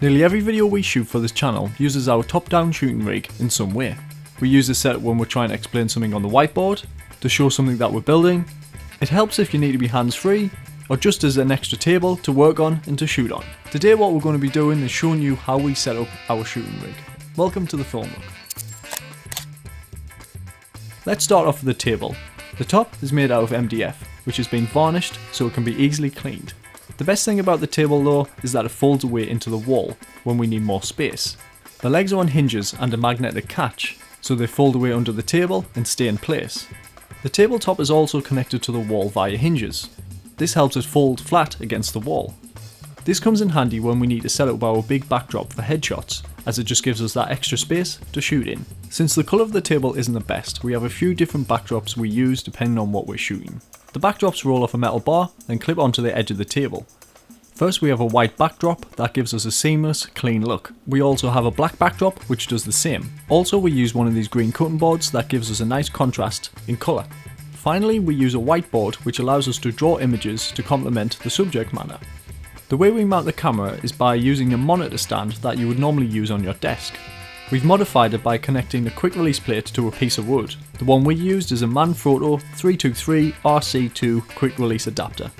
Nearly every video we shoot for this channel uses our top-down shooting rig in some way. We use this setup when we're trying to explain something on the whiteboard, to show something that we're building. It helps if you need to be hands-free, or just as an extra table to work on and to shoot on. Today what we're going to be doing is showing you how we set up our shooting rig. Welcome to the Film Look. Let's start off with the table. The top is made out of MDF, which has been varnished so it can be easily cleaned. The best thing about the table though is that it folds away into the wall when we need more space. The legs are on hinges and a magnetic catch, so they fold away under the table and stay in place. The tabletop is also connected to the wall via hinges. This helps it fold flat against the wall. This comes in handy when we need to set up our big backdrop for headshots, as it just gives us that extra space to shoot in. Since the colour of the table isn't the best, we have a few different backdrops we use depending on what we're shooting. The backdrops roll off a metal bar and clip onto the edge of the table. First we have a white backdrop that gives us a seamless, clean look. We also have a black backdrop which does the same. Also we use one of these green cutting boards that gives us a nice contrast in colour. Finally we use a whiteboard which allows us to draw images to complement the subject matter. The way we mount the camera is by using a monitor stand that you would normally use on your desk. We've modified it by connecting the quick release plate to a piece of wood. The one we used is a Manfrotto 323 RC2 quick release adapter.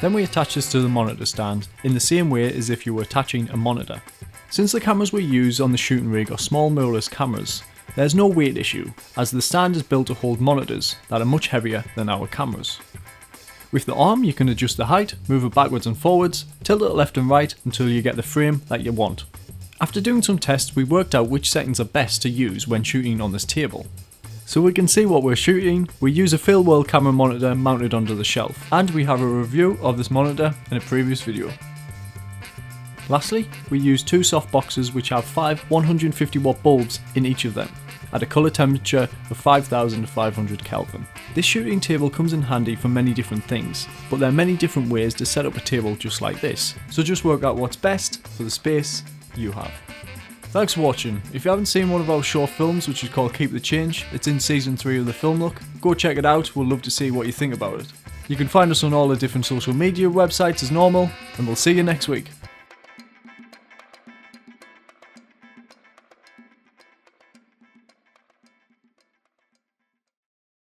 Then we attach this to the monitor stand in the same way as if you were attaching a monitor. Since the cameras we use on the shooting rig are small mirrorless cameras, there's no weight issue as the stand is built to hold monitors that are much heavier than our cameras. With the arm you can adjust the height, move it backwards and forwards, tilt it left and right until you get the frame that you want. After doing some tests we worked out which settings are best to use when shooting on this table. So we can see what we're shooting, we use a field world camera monitor mounted onto the shelf, and we have a review of this monitor in a previous video. Lastly, we use two soft boxes which have 5 150 watt bulbs in each of them, at a colour temperature of 5500 Kelvin. This shooting table comes in handy for many different things, but there are many different ways to set up a table just like this, so just work out what's best for the space you have. Thanks for watching. If you haven't seen one of our short films which is called Keep the Change, it's in season 3 of the Film Look, go check it out, we'd love to see what you think about it. You can find us on all the different social media websites as normal, and we'll see you next week.